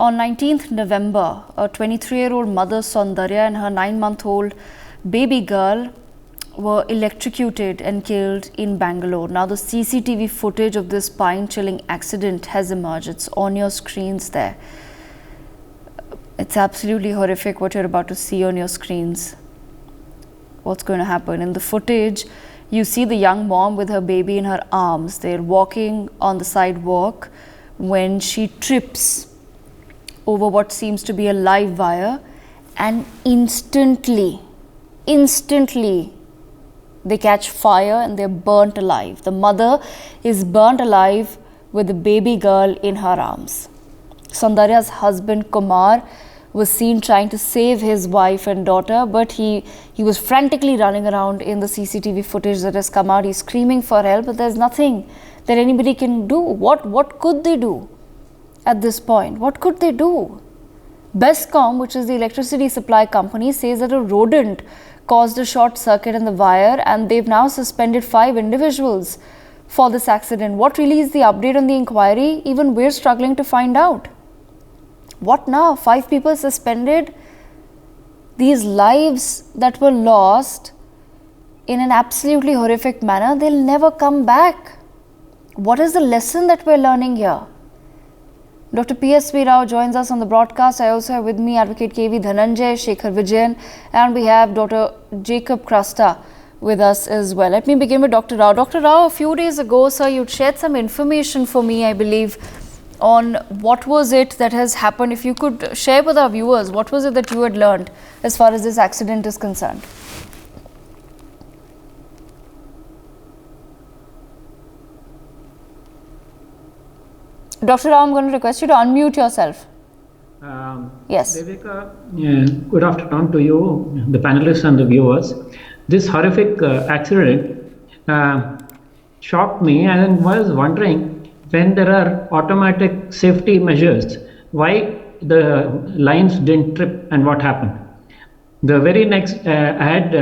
On 19th November, a 23-year-old mother, Soundaraya, and her 9-month-old baby girl were electrocuted and killed in Bangalore. Now, the CCTV footage of this spine-chilling accident has emerged. It's on your screens there. It's absolutely horrific what you're about to see on your screens. What's going to happen? In the footage, you see the young mom with her baby in her arms. They're walking on the sidewalk when she trips over what seems to be a live wire, and instantly they catch fire and they're burnt alive. The mother is burnt alive with the baby girl in her arms. Soundaraya's husband Kumar was seen trying to save his wife and daughter, but he was frantically running around in the CCTV footage that has come out. He's screaming for help, but there's nothing that anybody can do. What could they do at this point? What could they do? BESCOM, which is the electricity supply company, says that a rodent caused a short circuit in the wire, and they've now suspended 5 individuals for this accident. What really is the update on the inquiry? Even we're struggling to find out. What now? 5 people suspended? These lives that were lost in an absolutely horrific manner, they'll never come back. What is the lesson that we're learning here? Dr. P.S.V. Rao joins us on the broadcast. I also have with me Advocate K.V. Dhananjay, Shekhar Vijayan, and we have Dr. Jacob Krasta with us as well. Let me begin with Dr. Rao. Dr. Rao, a few days ago, sir, you shared some information for me, I believe, on what was it that has happened. If you could share with our viewers, what was it that you had learned as far as this accident is concerned? Dr. Rao, I'm going to request you to unmute yourself. Yes. Devika, good afternoon to you, the panelists and the viewers. This horrific accident shocked me, and was wondering, when there are automatic safety measures, why the lines didn't trip and what happened. The very next, I had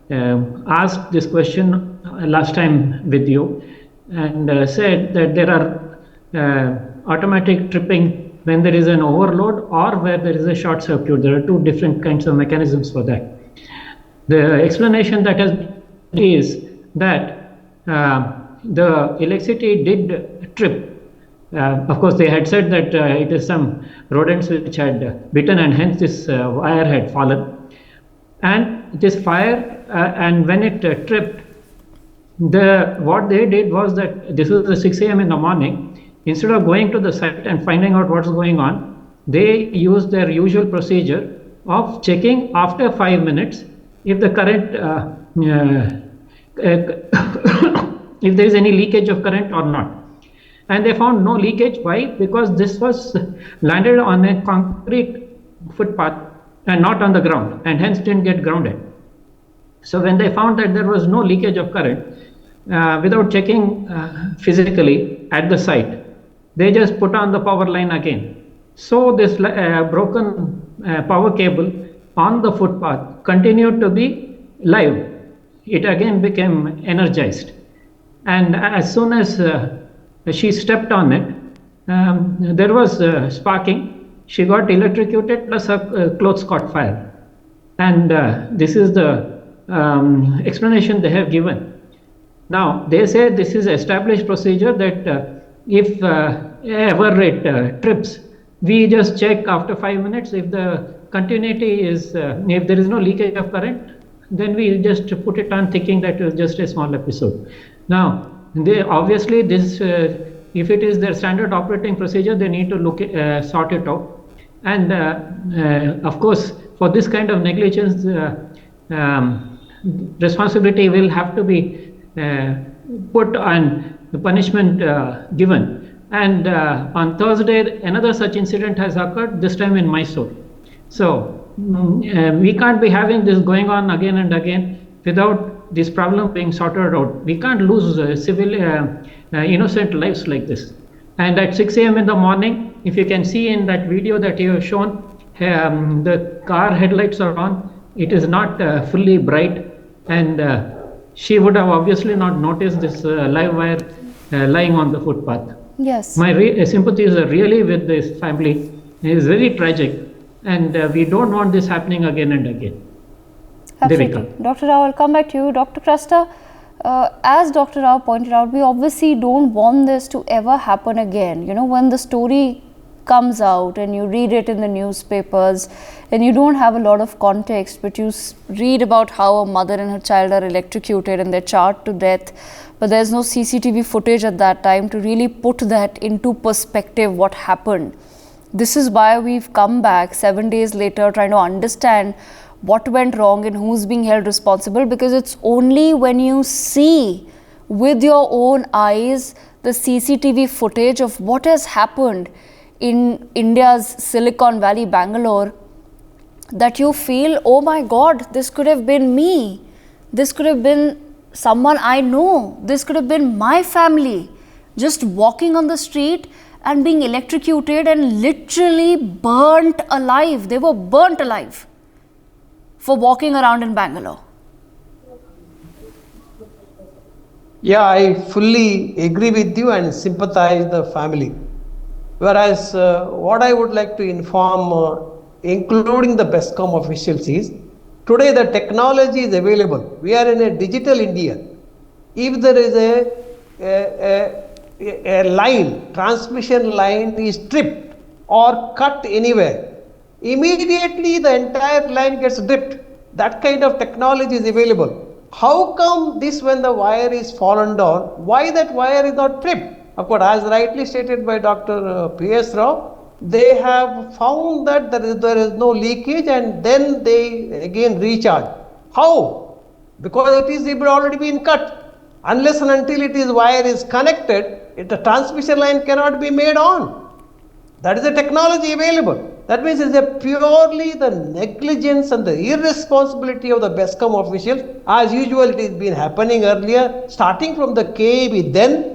asked this question last time with you, and said that there are automatic tripping when there is an overload or where there is a short circuit. There are 2 different kinds of mechanisms for that. The explanation that has is that the electricity did trip. Of course, they had said that it is some rodents which had bitten, and hence this wire had fallen. And this fire, and when it tripped, what they did was that this was at 6 a.m. in the morning. Instead of going to the site and finding out what's going on, they used their usual procedure of checking after 5 minutes if the current, if there is any leakage of current or not. And they found no leakage. Why? Because this was landed on a concrete footpath and not on the ground, and hence didn't get grounded. So when they found that there was no leakage of current, without checking physically at the site, they just put on the power line again. So this broken power cable on the footpath continued to be live. It again became energized. And as soon as she stepped on it, there was sparking. She got electrocuted, plus her clothes caught fire. And this is the explanation they have given. Now, they say this is established procedure that if ever it trips, we just check after 5 minutes. If the continuity is, if there is no leakage of current, then we just put it on thinking that it was just a small episode. Now, they obviously this, if it is their standard operating procedure, they need to look sort it out. And of course, for this kind of negligence, responsibility will have to be put on the punishment given. And on Thursday, another such incident has occurred, this time in Mysore. So we can't be having this going on again and again without this problem being sorted out. We can't lose innocent lives like this. And at 6 a.m. in the morning, if you can see in that video that you have shown, the car headlights are on. It is not fully bright, and she would have obviously not noticed this live wire lying on the footpath. Yes. My sympathies are really with this family, It is very tragic, and we don't want this happening again and again. Absolutely. Devika. Dr. Rao, I'll come back to you. Dr. Krasta, as Dr. Rao pointed out, we obviously don't want this to ever happen again. You know, when the story comes out and you read it in the newspapers and you don't have a lot of context, but you read about how a mother and her child are electrocuted and they're charred to death, but there's no CCTV footage at that time to really put that into perspective what happened. This is why we've come back 7 days later trying to understand what went wrong and who's being held responsible, because it's only when you see with your own eyes the CCTV footage of what has happened in India's Silicon Valley, Bangalore, that you feel, oh my God, this could have been me. This could have been someone I know. This could have been my family just walking on the street and being electrocuted and literally burnt alive. They were burnt alive for walking around in Bangalore. Yeah, I fully agree with you and sympathize the family. Whereas what I would like to inform, including the BESCOM officials, is today the technology is available. We are in a digital India. If there is a line, transmission line is tripped or cut anywhere, immediately the entire line gets tripped. That kind of technology is available. How come this, when the wire is fallen down, why that wire is not tripped? Of course, as rightly stated by Dr. P.S. Rao, they have found that there is no leakage and then they again recharge. How? Because it is already been cut. Unless and until wire is connected, the transmission line cannot be made on. That is the technology available. That means it's purely the negligence and the irresponsibility of the BESCOM officials. As usual, it has been happening earlier, starting from the KAB. Then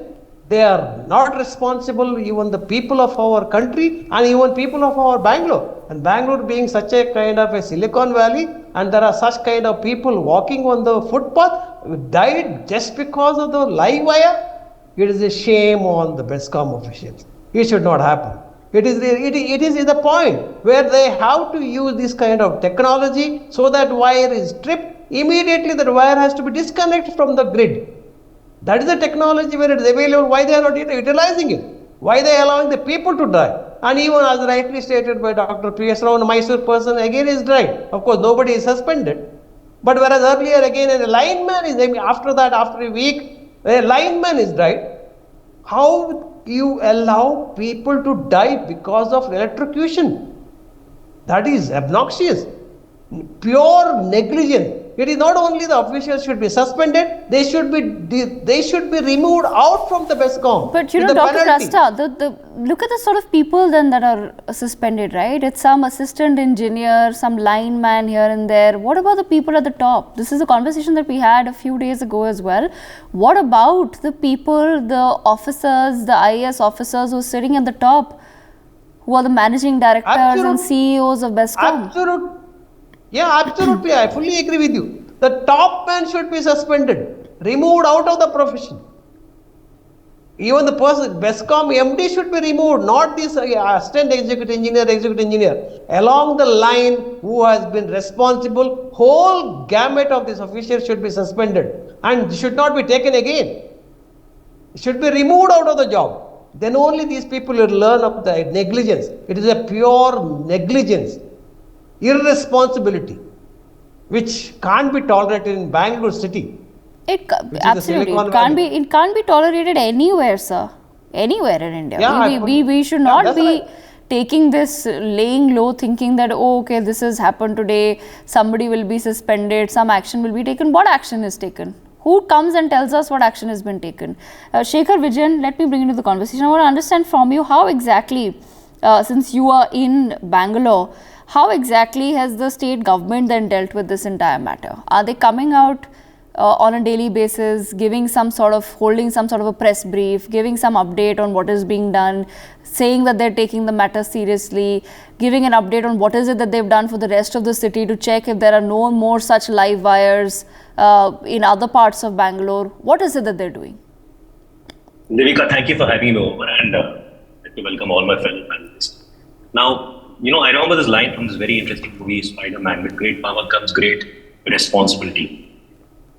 they are not responsible, even the people of our country and even people of our Bangalore. And Bangalore being such a kind of a Silicon Valley, and there are such kind of people walking on the footpath, died just because of the live wire. It is a shame on the BESCOM officials. It should not happen. It is the point where they have to use this kind of technology so that wire is tripped. Immediately that wire has to be disconnected from the grid. That is the technology where it is available. Why they are not utilizing it? Why they are allowing the people to die? And even as rightly stated by Dr. P.S. Rao, a Mysore person again is died. Of course, nobody is suspended. But whereas earlier again a lineman is, after that, after a week, a lineman is died. How you allow people to die because of electrocution? That is obnoxious. Pure negligence. It is not only the officials should be suspended, they should be removed out from the BESCOM. But you know, Dr. Krasta, look at the sort of people then that are suspended, right? It's some assistant engineer, some lineman here and there. What about the people at the top? This is a conversation that we had a few days ago as well. What about the people, the officers, the IAS officers who are sitting at the top, who are the managing directors and CEOs of BESCOM? Absolutely. Yeah, absolutely. I fully agree with you. The top man should be suspended, removed out of the profession. Even the person, BESCOM MD should be removed, not this assistant executive engineer. Along the line, who has been responsible, whole gamut of this official should be suspended and should not be taken again. Should be removed out of the job. Then only these people will learn of the negligence. It is a pure negligence. Irresponsibility, which can't be tolerated in Bangalore city. Absolutely, it can't be tolerated anywhere, sir. Anywhere in India. Yeah, we should not be taking this, laying low, thinking that, oh, okay, this has happened today, somebody will be suspended, some action will be taken. What action is taken? Who comes and tells us what action has been taken? Shekhar Vijayan, let me bring you to the conversation. I want to understand from you how exactly, since you are in Bangalore, how exactly has the state government then dealt with this entire matter? Are they coming out on a daily basis, holding some sort of a press brief, giving some update on what is being done, saying that they're taking the matter seriously, giving an update on what is it that they've done for the rest of the city to check if there are no more such live wires in other parts of Bangalore? What is it that they're doing? Devika, thank you for having me over, and let me welcome all my fellow panelists. Now, I remember this line from this very interesting movie, Spider-Man: with great power comes great responsibility.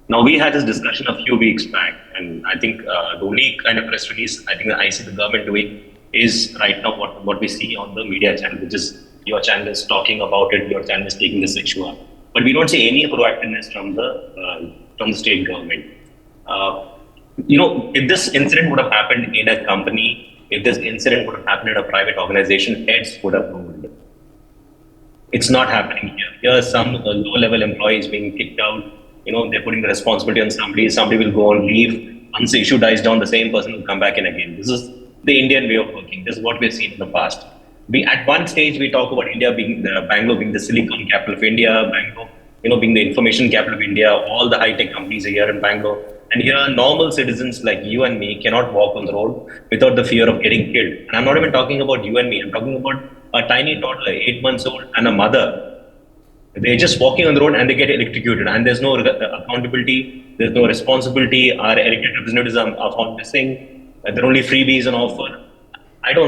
Now, we had this discussion a few weeks back, and I think the only kind of press release I think I see the government doing is right now what we see on the media channel, which is your channel is talking about it, your channel is taking this issue up. But we don't see any proactiveness from the state government. If this incident would have happened in a company, if this incident would have happened in a private organization, heads would have rolled. It's not happening here. Here, some low-level employees being kicked out. They're putting the responsibility on somebody. Somebody will go on leave. Once the issue dies down, the same person will come back in again. This is the Indian way of working. This is what we've seen in the past. At one stage, we talk about Bangalore being the silicon capital of India, Bangalore, being the information capital of India. All the high-tech companies are here in Bangalore. And here, normal citizens like you and me cannot walk on the road without the fear of getting killed. And I'm not even talking about you and me. I'm talking about a tiny toddler, 8 months old, and a mother. They're just walking on the road and they get electrocuted, and there's no accountability, there's no responsibility. Our elected representatives are found missing. There are only freebies on offer.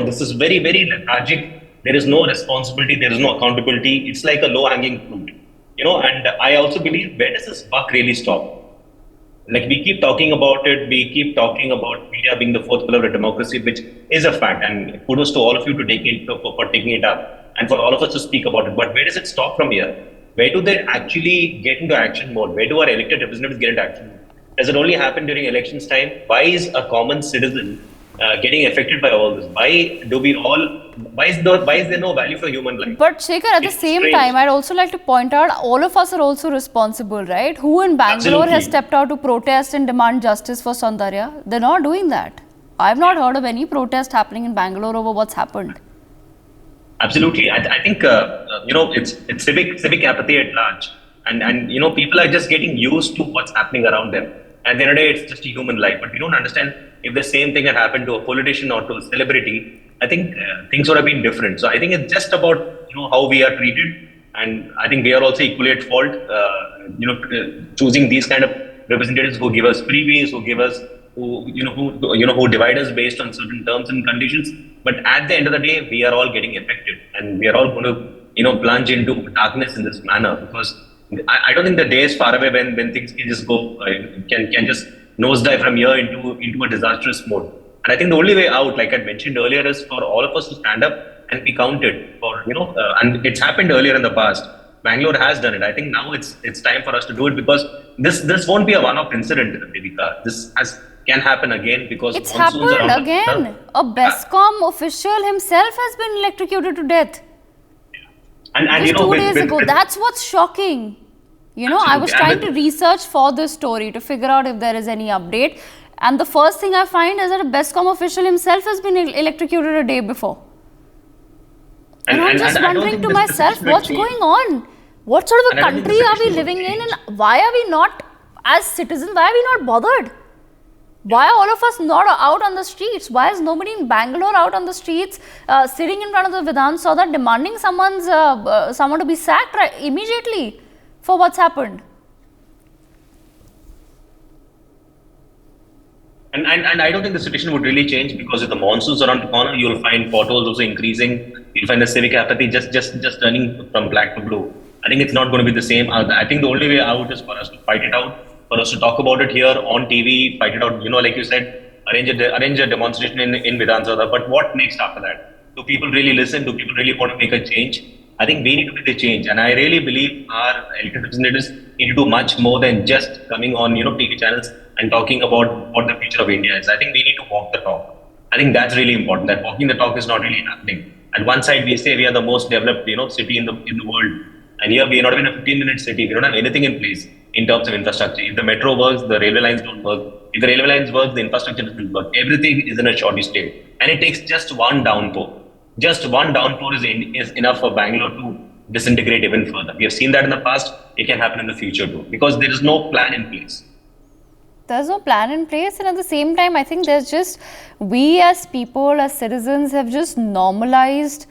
This is very, very lethargic. There is no responsibility, there is no accountability. It's like a low-hanging fruit. And I also believe, where does this buck really stop? Like, we keep talking about it, we keep talking about media being the fourth pillar of democracy, which is a fact, and kudos to all of you for taking it up, and for all of us to speak about it. But where does it stop from here? Where do they actually get into action mode? Where do our elected representatives get into action mode? Does it only happen during elections time? Why is a common citizen getting affected by all this? Why is there no value for human life? But Shekhar, at the same time, I'd also like to point out, all of us are also responsible, right? Who in Bangalore has stepped out to protest and demand justice for Soundarya? They're not doing that. I've not heard of any protest happening in Bangalore over what's happened. Absolutely. I think, it's civic apathy at large. And people are just getting used to what's happening around them. At the end of the day, it's just a human life. But we don't understand, if the same thing had happened to a politician or to a celebrity, I think things would have been different. So I think it's just about, how we are treated. And I think we are also equally at fault, choosing these kind of representatives who give us freebies, who divide us based on certain terms and conditions. But at the end of the day, we are all getting affected, and we are all going to, plunge into darkness in this manner, because I don't think the day is far away when things can just go, can just nosedive from here into a disastrous mode. And I think the only way out, like I mentioned earlier, is for all of us to stand up and be counted for, and it's happened earlier in the past. Bangalore has done it. I think now it's time for us to do it, because this won't be a one-off incident, Devika. This can happen again, because it's happened again. A BESCOM official himself has been electrocuted to death. And just 2 days ago. That's what's shocking. Absolutely. I was trying to research for this story to figure out if there is any update. And the first thing I find is that a BESCOM official himself has been electrocuted a day before. And I'm just wondering to myself, what's going on? What sort of a country are we living in? And why are we not, as citizens, why are we not bothered? Why are all of us not out on the streets? Why is nobody in Bangalore out on the streets, sitting in front of the Vidhan Saudha, demanding someone to be sacked immediately for what's happened? And I don't think the situation would really change, because if the monsoons around the corner, you'll find potholes also increasing. You'll find the civic apathy just turning from black to blue. I think it's not going to be the same. I think the only way out is for us to fight it out, for us to talk about it here on TV, fight it out, like you said, arrange a demonstration in Vidhan Saudha. But what next after that? Do people really listen? Do people really want to make a change? I think we need to make a change. And I really believe our elected representatives need to do much more than just coming on, TV channels and talking about what the future of India is. I think we need to walk the talk. I think that's really important. That walking the talk is not really happening. At one side, we say we are the most developed, city in the world. And here we are not even a 15-minute city. We don't have anything in place in terms of infrastructure. If the metro works, the railway lines don't work. If the railway lines work, the infrastructure doesn't work. Everything is in a shoddy state. And it takes just one downpour. Just one downpour is enough for Bangalore to disintegrate even further. We have seen that in the past. It can happen in the future too, because there is no plan in place. There's no plan in place, and at the same time, I think there's just, we as people, as citizens, have just normalized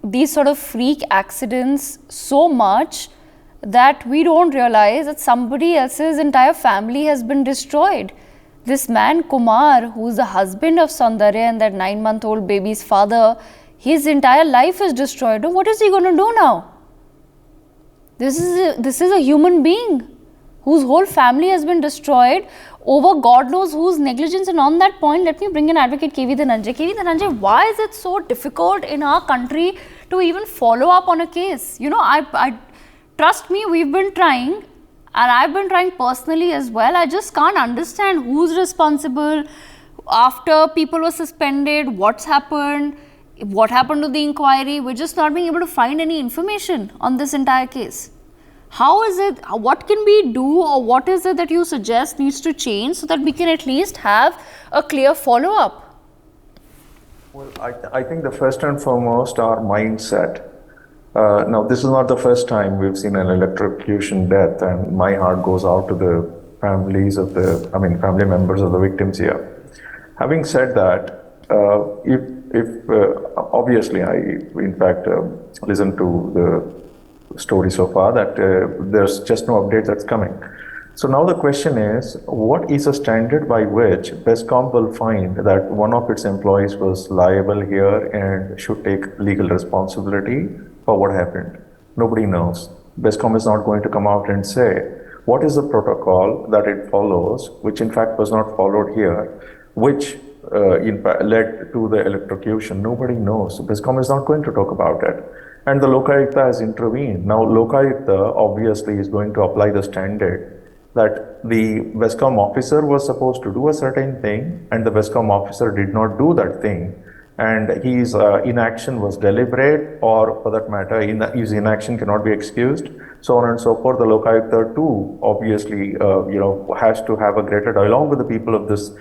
these sort of freak accidents so much that we don't realize that somebody else's entire family has been destroyed. This man, Kumar, who's the husband of Soundarya and that 9-month-old baby's father, His entire life is destroyed. Now, what is he going to do now? This is a human being whose whole family has been destroyed over God knows whose negligence. And on that point, let me bring in Advocate KV Dhananjay. KV Dhananjay, why is it so difficult in our country to even follow up on a case? You know, I trust me, we've been trying, and I've been trying personally as well. I just can't understand who's responsible after people were suspended, what's happened, what happened to the inquiry. We're just not being able to find any information on this entire case. How is it, what can we do, or what is it that you suggest needs to change so that we can at least have a clear follow-up? Well, I think the first and foremost, our mindset. Now, this is not the first time we've seen an electrocution death, and my heart goes out to the families of family members of the victims here. Having said that, obviously, I in fact listened to the story so far that there's just no update that's coming. So now the question is, what is a standard by which BESCOM will find that one of its employees was liable here and should take legal responsibility for what happened? Nobody knows. BESCOM is not going to come out and say what is the protocol that it follows, which in fact was not followed here, which in fact led to the electrocution. Nobody knows. BESCOM is not going to talk about it. And the Lokayukta has intervened. Now, Lokayukta obviously is going to apply the standard that the BESCOM officer was supposed to do a certain thing, and the BESCOM officer did not do that thing. And his inaction was deliberate, or for that matter, his inaction cannot be excused, so on and so forth. The Lokayukta too obviously has to have a greater dialogue with the people of this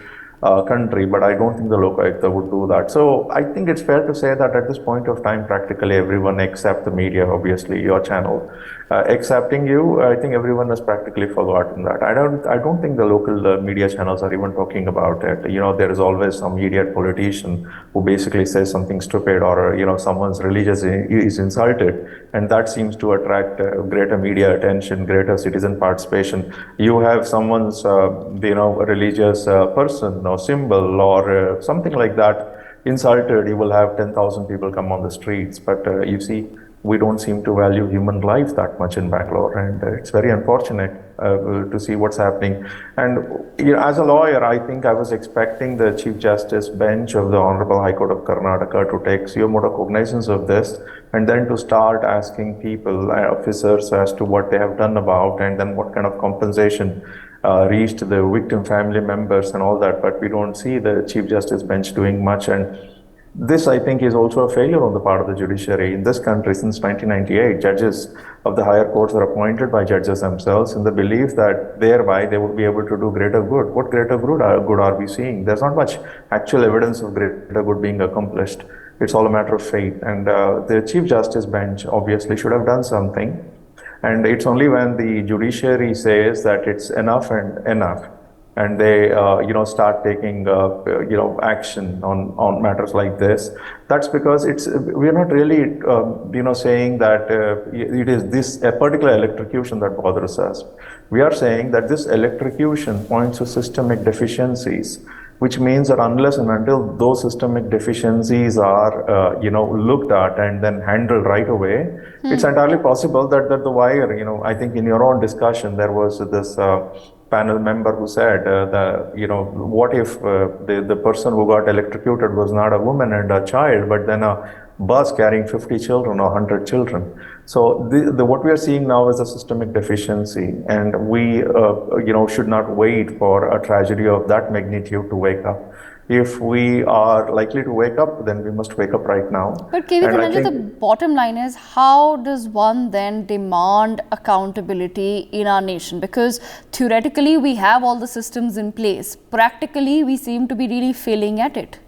country, but I don't think the Lokayukta would do that. So I think it's fair to say that at this point of time, practically everyone except the media, obviously your channel, excepting you, I think everyone has practically forgotten that. I don't think the local media channels are even talking about it. You know, there is always some idiot politician who basically says something stupid, or someone's religious is insulted, and that seems to attract greater media attention, greater citizen participation. You have someone's religious person or symbol or something like that insulted, you will have 10,000 people come on the streets. But you see, we don't seem to value human life that much in Bangalore, and it's very unfortunate to see what's happening. And as a lawyer, I think I was expecting the Chief Justice bench of the Honorable High Court of Karnataka to take suo motu cognizance of this, and then to start asking people, officers, as to what they have done about, and then what kind of compensation reached the victim family members and all that. But we don't see the Chief Justice bench doing much, and this, I think, is also a failure on the part of the judiciary. In this country, since 1998, judges of the higher courts are appointed by judges themselves in the belief that thereby they would be able to do greater good. What greater good are we seeing? There's not much actual evidence of greater good being accomplished. It's all a matter of faith. And the Chief Justice bench obviously should have done something. And it's only when the judiciary says that it's enough and enough, and they start taking action on matters like this. That's because we're not really saying that it is this a particular electrocution that bothers us. We are saying that this electrocution points to systemic deficiencies, which means that unless and until those systemic deficiencies are looked at and then handled right away, it's entirely possible that the wire, I think in your own discussion there was this panel member who said what if the person who got electrocuted was not a woman and a child, but then a bus carrying 50 children or 100 children. So what we are seeing now is a systemic deficiency, and we should not wait for a tragedy of that magnitude to wake up. If we are likely to wake up, then we must wake up right now. But KV Dhananjay, the bottom line is, how does one then demand accountability in our nation? Because theoretically we have all the systems in place. Practically we seem to be really failing at it.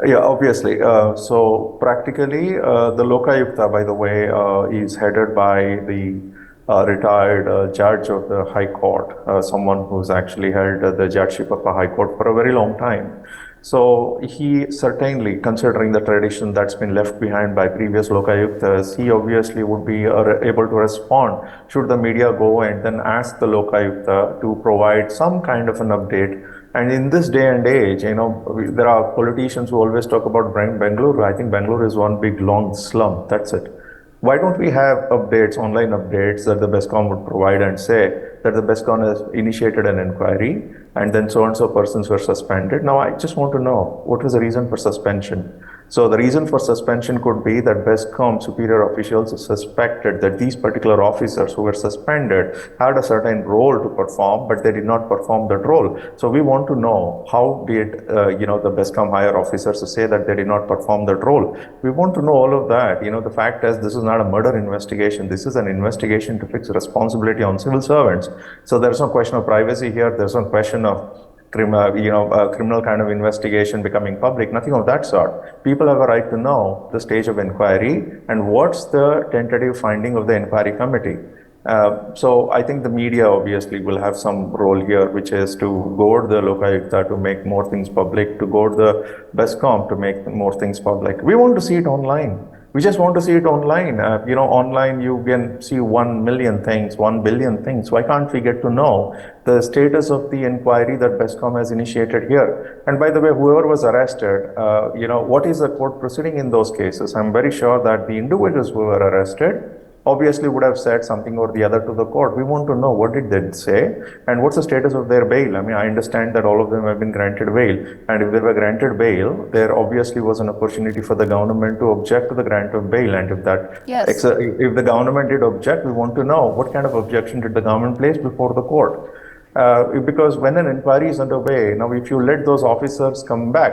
Yeah, obviously. So practically, the Lokayukta, by the way, is headed by the retired judge of the High Court, someone who's actually held the judgeship of the High Court for a very long time. So he certainly, considering the tradition that's been left behind by previous Lokayuktas, he obviously would be able to respond should the media go and then ask the Lokayukta to provide some kind of an update And in this day and age, there are politicians who always talk about Bangalore. I think Bangalore is one big long slum. That's it. Why don't we have updates, online updates that the BESCOM would provide and say that the BESCOM has initiated an inquiry and then so and so persons were suspended. Now, I just want to know what was the reason for suspension. So the reason for suspension could be that BESCOM superior officials suspected that these particular officers who were suspended had a certain role to perform, but they did not perform that role. So we want to know how did the BESCOM higher officers say that they did not perform that role. We want to know all of that. The fact is this is not a murder investigation. This is an investigation to fix responsibility on civil servants. So there's no question of privacy here. There's no question of criminal kind of investigation becoming public, nothing of that sort. People have a right to know the stage of inquiry and what's the tentative finding of the inquiry committee. So I think the media obviously will have some role here, which is to goad the Lokayukta to make more things public, to goad the BESCOM to make more things public. We want to see it online. We just want to see it online. Online you can see 1 million things, 1 billion things. Why can't we get to know the status of the inquiry that BESCOM has initiated here? And by the way, whoever was arrested, what is the court proceeding in those cases? I'm very sure that the individuals who were arrested obviously would have said something or the other to the court. We want to know what did they say and what's the status of their bail. I mean, I understand that all of them have been granted bail, and if they were granted bail, there obviously was an opportunity for the government to object to the grant of bail. And if the government did object, we want to know what kind of objection did the government place before the court. Because when an inquiry is underway, now if you let those officers come back,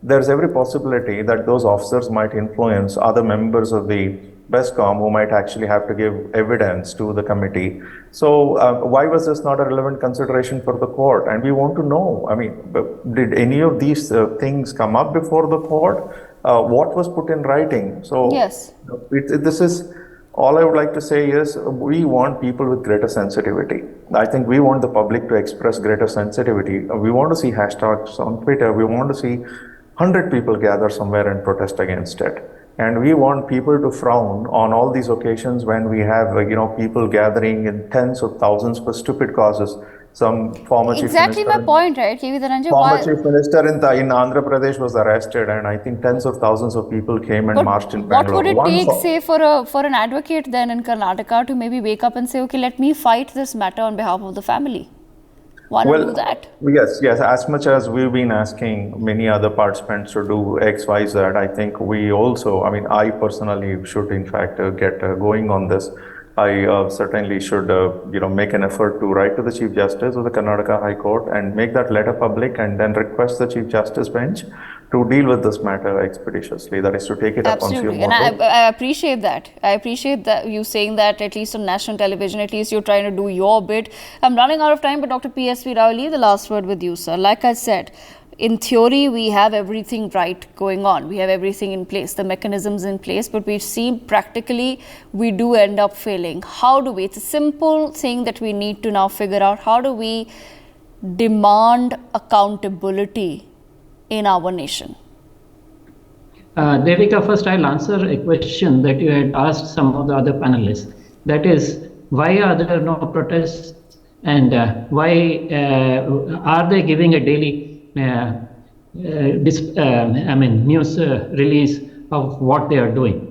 there's every possibility that those officers might influence other members of the BESCOM who might actually have to give evidence to the committee. So why was this not a relevant consideration for the court? And we want to know, I mean, did any of these things come up before the court? What was put in writing? So yes, this is all I would like to say is we want people with greater sensitivity. I think we want the public to express greater sensitivity. We want to see hashtags on Twitter. We want to see 100 people gather somewhere and protest against it. And we want people to frown on all these occasions when we have, people gathering in tens of thousands for stupid causes. Some former exactly my point, right, KV Dhananjay? Former chief minister in Andhra Pradesh was arrested, and I think tens of thousands of people came and marched in Bangalore. What would it take, say, for an advocate then in Karnataka to maybe wake up and say, okay, let me fight this matter on behalf of the family? Why not do that? Yes. As much as we've been asking many other participants to do X, Y, Z, I think we also, I personally should in fact get going on this. I certainly should, make an effort to write to the Chief Justice of the Karnataka High Court and make that letter public and then request the Chief Justice bench to deal with this matter expeditiously. That is to take it up on Absolutely, and I appreciate that. I appreciate that you saying that at least on national television, at least you're trying to do your bit. I'm running out of time, but Dr. PSV Rao, the last word with you, sir. Like I said, in theory, we have everything right going on. We have everything in place, the mechanisms in place, but we've seen practically we do end up failing. How do we? It's a simple thing that we need to now figure out. How do we demand accountability in our nation? Devika, first I'll answer a question that you had asked some of the other panelists. That is, why are there no protests, and why are they giving a daily news release of what they are doing?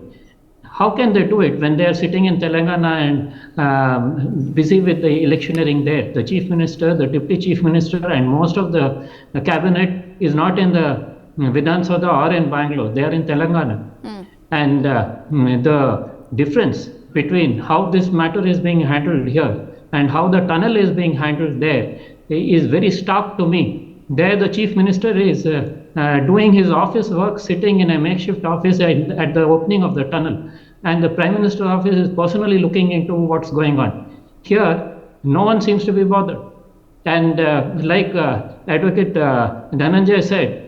How can they do it when they are sitting in Telangana and busy with the electioneering there? The chief minister, the deputy chief minister, and most of the cabinet is not in the Vidhan Sabha or in Bangalore. They are in Telangana. And the difference between how this matter is being handled here and how the tunnel is being handled there is very stark to me. There the chief minister is doing his office work, sitting in a makeshift office at the opening of the tunnel. And the Prime Minister's office is personally looking into what's going on. Here, no one seems to be bothered. And like Advocate Dhananjay said,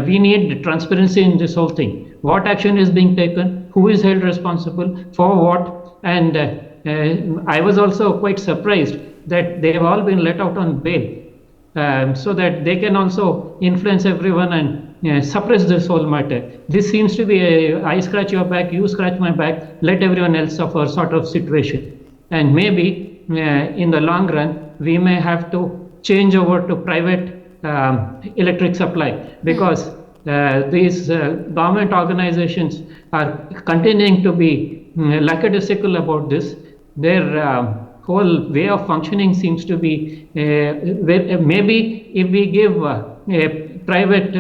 we need transparency in this whole thing. What action is being taken? Who is held responsible? For what? And I was also quite surprised that they have all been let out on bail. So that they can also influence everyone and suppress this whole matter. This seems to be I scratch your back, you scratch my back, let everyone else suffer sort of situation. And maybe in the long run, we may have to change over to private electric supply, because these government organizations are continuing to be lackadaisical about this. Their whole way of functioning seems to be maybe if we give a private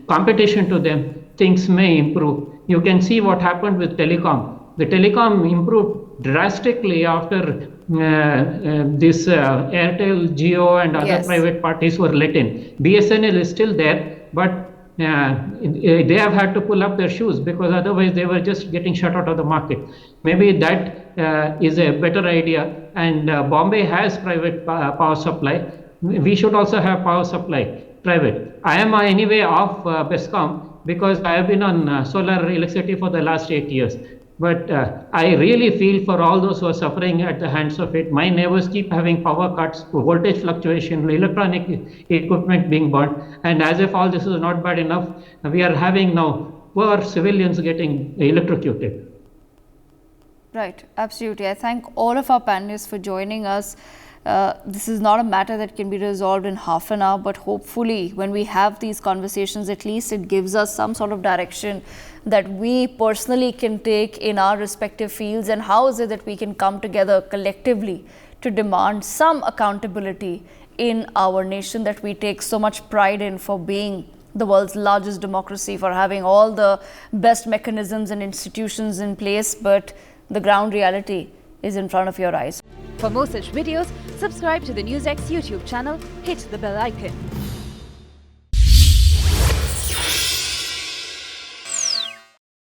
competition to them, things may improve. You can see what happened with telecom. The telecom improved drastically after this Airtel, Jio and other Yes. private parties were let in. BSNL is still there, but they have had to pull up their shoes, because otherwise they were just getting shut out of the market. Maybe that is a better idea. And Bombay has private power supply. We should also have power supply private. I am anyway off BESCOM, because I have been on solar electricity for the last 8 years. But I really feel for all those who are suffering at the hands of it. My neighbors keep having power cuts, voltage fluctuation, electronic equipment being burnt. And as if all this is not bad enough, we are having now poor civilians getting electrocuted. Right, absolutely. I thank all of our panelists for joining us. This is not a matter that can be resolved in half an hour, but hopefully when we have these conversations, at least it gives us some sort of direction that we personally can take in our respective fields, and how is it that we can come together collectively to demand some accountability in our nation that we take so much pride in, for being the world's largest democracy, for having all the best mechanisms and institutions in place, but the ground reality is in front of your eyes. For more such videos, subscribe to the NewsX YouTube channel, hit the bell icon.